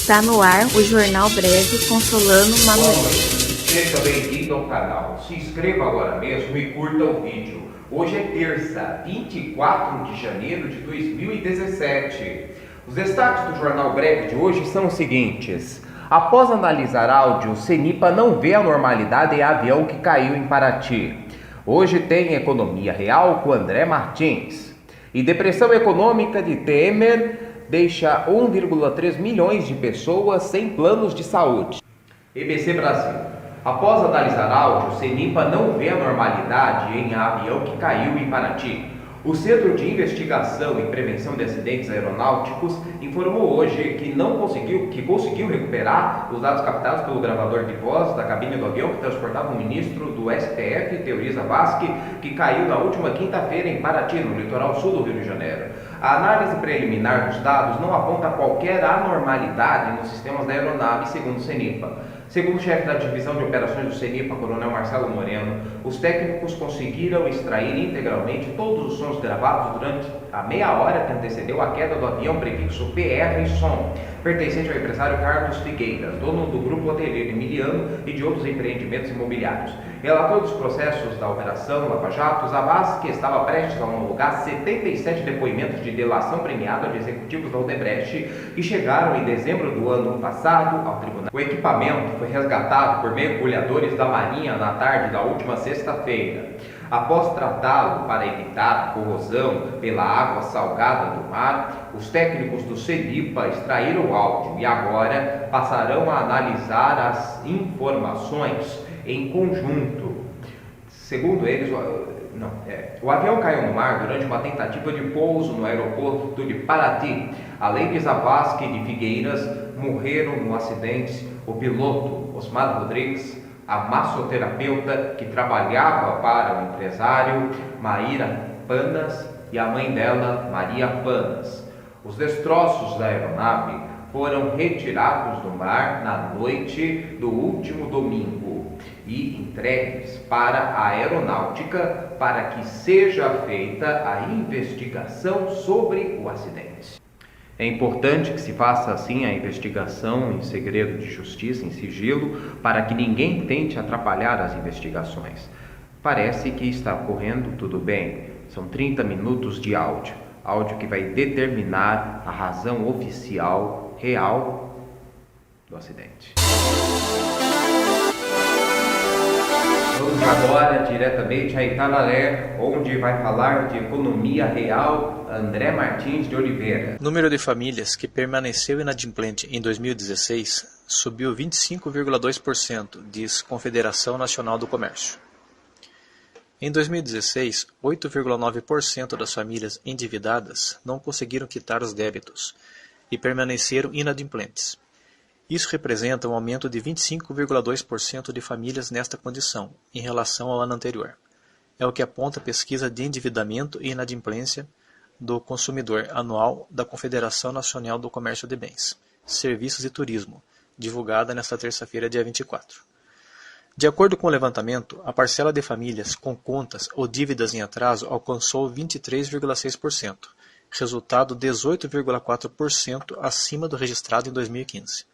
Está no ar o Jornal Breve com Solano Manuel. Seja bem-vindo ao canal. Se inscreva agora mesmo e curta o vídeo. Hoje é terça, 24 de janeiro de 2017. Os destaques do Jornal Breve de hoje são os seguintes. Após analisar áudio, CENIPA não vê a normalidade em avião que caiu em Paraty. Hoje tem Economia Real com André Martins. E depressão econômica de Temer deixa 1,3 milhões de pessoas sem planos de saúde. EBC Brasil. Após analisar áudio, CENIPA não vê a normalidade em avião que caiu em Paraty. O Centro de Investigação e Prevenção de Acidentes Aeronáuticos informou hoje que conseguiu recuperar os dados captados pelo gravador de voz da cabine do avião que transportava o ministro do STF, Teori Zavascki, que caiu na última quinta-feira em Paraty, no litoral sul do Rio de Janeiro. A análise preliminar dos dados não aponta qualquer anormalidade nos sistemas da aeronave, segundo o CENIPA. Segundo o chefe da divisão de operações do CENIPA, coronel Marcelo Moreno, os técnicos conseguiram extrair integralmente todos os sons gravados durante a meia hora que antecedeu a queda do avião prefixo PR Som, pertencente ao empresário Carlos Figueiras, dono do grupo hoteleiro Emiliano e de outros empreendimentos imobiliários. Relator dos processos da Operação Lava Jato, Zavascki estava prestes a homologar 77 depoimentos de delação premiada de executivos da Odebrecht que chegaram em dezembro do ano passado ao tribunal. O equipamento foi resgatado por mergulhadores da Marinha na tarde da última sexta-feira. Após tratá-lo para evitar corrosão pela água salgada do mar, os técnicos do CENIPA extraíram o áudio e agora passarão a analisar as informações em conjunto. Segundo eles, o avião caiu no mar durante uma tentativa de pouso no aeroporto de Paraty. Além de Zavascki e de Figueiras, morreram no acidente o piloto Osmar Rodrigues, a massoterapeuta que trabalhava para o empresário Maíra Panas e a mãe dela, Maria Panas. Os destroços da aeronave foram retirados do mar na noite do último domingo e entregues para a aeronáutica para que seja feita a investigação sobre o acidente. É importante que se faça assim a investigação em segredo de justiça, em sigilo, para que ninguém tente atrapalhar as investigações. Parece que está ocorrendo tudo bem. São 30 minutos de áudio que vai determinar a razão oficial, real do acidente. Vamos agora diretamente a Itararé, onde vai falar de economia real, André Martins de Oliveira. O número de famílias que permaneceu inadimplente em 2016 subiu 25,2%, diz Confederação Nacional do Comércio. Em 2016, 8,9% das famílias endividadas não conseguiram quitar os débitos e permaneceram inadimplentes. Isso representa um aumento de 25,2% de famílias nesta condição, em relação ao ano anterior. É o que aponta a pesquisa de endividamento e inadimplência do consumidor anual da Confederação Nacional do Comércio de Bens, Serviços e Turismo, divulgada nesta terça-feira, dia 24. De acordo com o levantamento, a parcela de famílias com contas ou dívidas em atraso alcançou 23,6%, resultado 18,4% acima do registrado em 2015.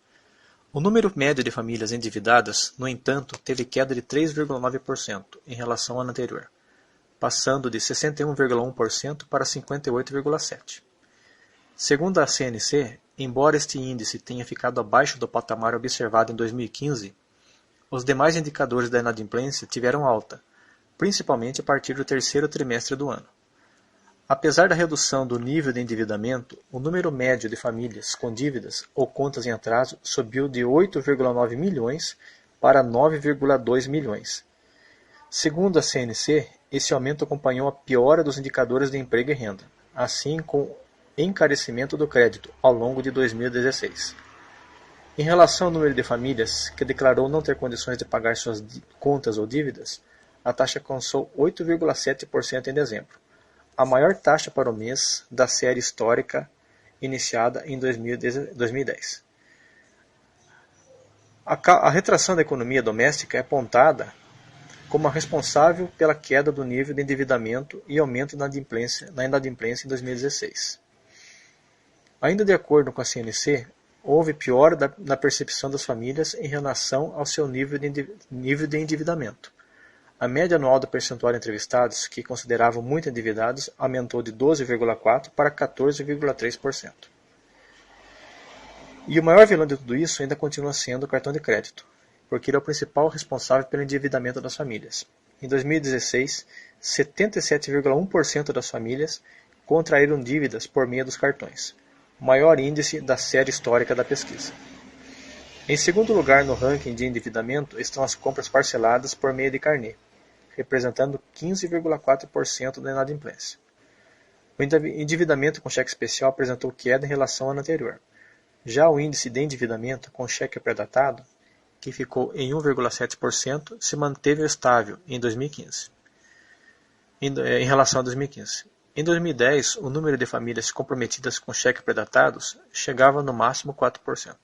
O número médio de famílias endividadas, no entanto, teve queda de 3,9% em relação ao ano anterior, passando de 61,1% para 58,7%. Segundo a CNC, embora este índice tenha ficado abaixo do patamar observado em 2015, os demais indicadores da inadimplência tiveram alta, principalmente a partir do terceiro trimestre do ano. Apesar da redução do nível de endividamento, o número médio de famílias com dívidas ou contas em atraso subiu de 8,9 milhões para 9,2 milhões. Segundo a CNC, esse aumento acompanhou a piora dos indicadores de emprego e renda, assim como o encarecimento do crédito ao longo de 2016. Em relação ao número de famílias que declarou não ter condições de pagar suas contas ou dívidas, a taxa alcançou 8,7% em dezembro, a maior taxa para o mês da série histórica iniciada em 2010. A retração da economia doméstica é apontada como a responsável pela queda do nível de endividamento e aumento na inadimplência em 2016. Ainda de acordo com a CNC, houve piora na percepção das famílias em relação ao seu nível de endividamento. A média anual do percentual de entrevistados que consideravam muito endividados aumentou de 12,4% para 14,3%. E o maior vilão de tudo isso ainda continua sendo o cartão de crédito, porque ele é o principal responsável pelo endividamento das famílias. Em 2016, 77,1% das famílias contraíram dívidas por meio dos cartões, o maior índice da série histórica da pesquisa. Em segundo lugar no ranking de endividamento estão as compras parceladas por meio de carnê, representando 15,4% da inadimplência. O endividamento com cheque especial apresentou queda em relação ao ano anterior. Já o índice de endividamento com cheque pré-datado, que ficou em 1,7%, se manteve estável em 2015, em relação a 2015. Em 2010, o número de famílias comprometidas com cheques pré-datados chegava no máximo 4%.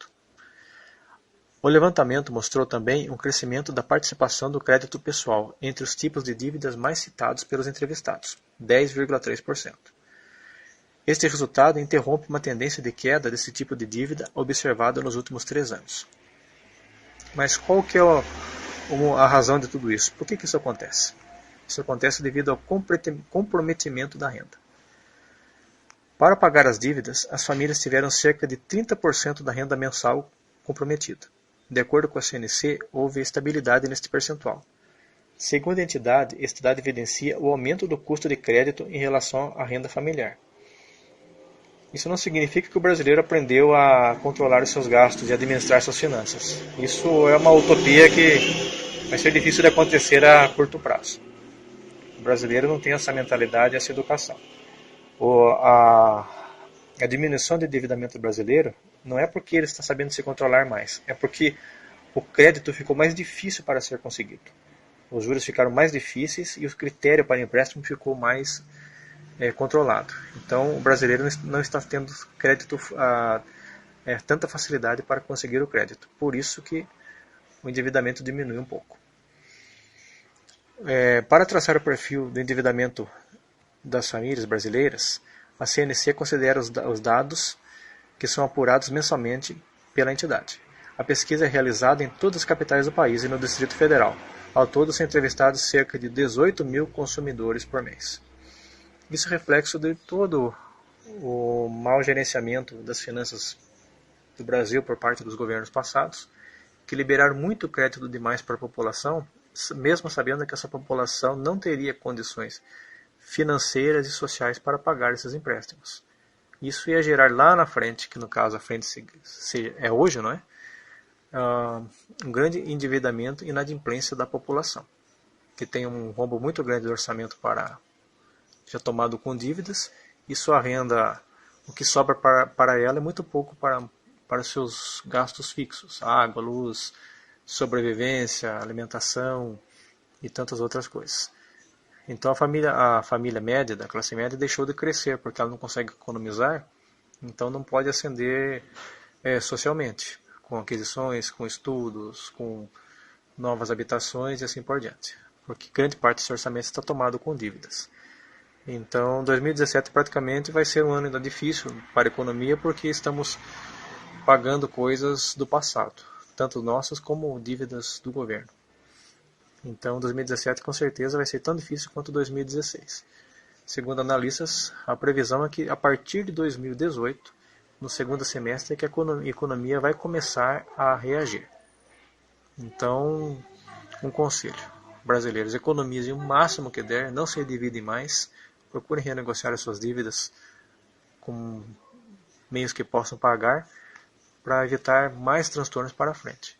O levantamento mostrou também um crescimento da participação do crédito pessoal entre os tipos de dívidas mais citados pelos entrevistados, 10,3%. Este resultado interrompe uma tendência de queda desse tipo de dívida observada nos últimos 3 anos. Mas qual que é a razão de tudo isso? Por que isso acontece? Isso acontece devido ao comprometimento da renda. Para pagar as dívidas, as famílias tiveram cerca de 30% da renda mensal comprometida. De acordo com a CNC, houve estabilidade neste percentual. Segundo a entidade, este dado evidencia o aumento do custo de crédito em relação à renda familiar. Isso não significa que o brasileiro aprendeu a controlar os seus gastos e administrar suas finanças. Isso é uma utopia que vai ser difícil de acontecer a curto prazo. O brasileiro não tem essa mentalidade e essa educação. A diminuição do endividamento brasileiro não é porque ele está sabendo se controlar mais, é porque o crédito ficou mais difícil para ser conseguido. Os juros ficaram mais difíceis e o critério para empréstimo ficou mais controlado. Então o brasileiro não está tendo crédito tanta facilidade para conseguir o crédito. Por isso que o endividamento diminui um pouco. Para traçar o perfil do endividamento das famílias brasileiras, a CNC considera os dados que são apurados mensalmente pela entidade. A pesquisa é realizada em todas as capitais do país e no Distrito Federal. Ao todo, são entrevistados cerca de 18 mil consumidores por mês. Isso é reflexo de todo o mau gerenciamento das finanças do Brasil por parte dos governos passados, que liberaram muito crédito demais para a população, mesmo sabendo que essa população não teria condições financeiras e sociais para pagar esses empréstimos. Isso ia gerar lá na frente, que no caso a frente é hoje, não é? Um grande endividamento e inadimplência da população, que tem um rombo muito grande do orçamento já tomado com dívidas, e sua renda, o que sobra para ela é muito pouco para seus gastos fixos, água, luz, sobrevivência, alimentação e tantas outras coisas. Então a família média, da classe média, deixou de crescer, porque ela não consegue economizar, então não pode ascender socialmente, com aquisições, com estudos, com novas habitações e assim por diante, porque grande parte desse orçamento está tomado com dívidas. Então 2017 praticamente vai ser um ano ainda difícil para a economia, porque estamos pagando coisas do passado, tanto nossas como dívidas do governo. Então 2017 com certeza vai ser tão difícil quanto 2016. Segundo analistas, a previsão é que a partir de 2018, no segundo semestre, é que a economia vai começar a reagir. Então, um conselho: brasileiros, economizem o máximo que der, não se endividem mais, procurem renegociar as suas dívidas com meios que possam pagar, para evitar mais transtornos para frente.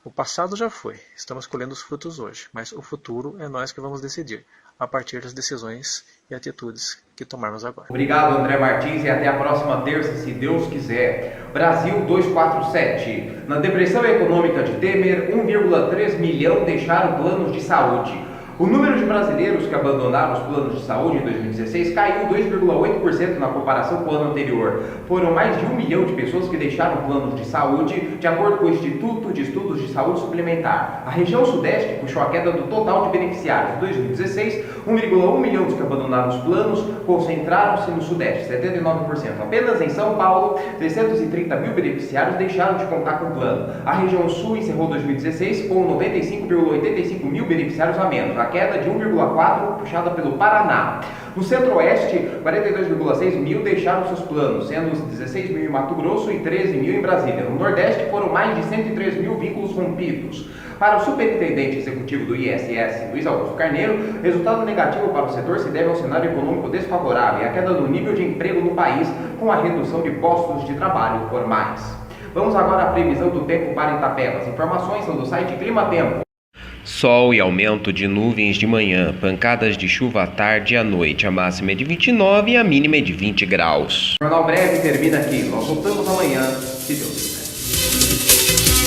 O passado já foi, estamos colhendo os frutos hoje, mas o futuro é nós que vamos decidir, a partir das decisões e atitudes que tomarmos agora. Obrigado, André Martins, e até a próxima terça, se Deus quiser. Brasil 247. Na depressão econômica de Temer, 1,3 milhão deixaram planos de saúde. O número de brasileiros que abandonaram os planos de saúde em 2016 caiu 2,8% na comparação com o ano anterior. Foram mais de 1 milhão de pessoas que deixaram planos de saúde, de acordo com o Instituto de Estudos de Saúde Suplementar. A região sudeste puxou a queda do total de beneficiários. Em 2016, 1,1 milhão dos que abandonaram os planos concentraram-se no sudeste, 79%. Apenas em São Paulo, 330 mil beneficiários deixaram de contar com o plano. A região sul encerrou 2016 com 95,85 mil beneficiários a menos, a queda de 1,4 puxada pelo Paraná. No centro-oeste, 42,6 mil deixaram seus planos, sendo 16 mil em Mato Grosso e 13 mil em Brasília. No nordeste, foram mais de 103 mil vínculos rompidos. Para o superintendente executivo do ISS, Luiz Augusto Carneiro, resultado negativo para o setor se deve ao cenário econômico desfavorável e à queda do nível de emprego no país, com a redução de postos de trabalho formais. Vamos agora à previsão do tempo para Itapeva. As informações são do site Clima Tempo. Sol e aumento de nuvens de manhã, pancadas de chuva à tarde e à noite. A máxima é de 29 e a mínima é de 20 graus. O Jornal Breve termina aqui. Nós voltamos amanhã, se Deus quiser.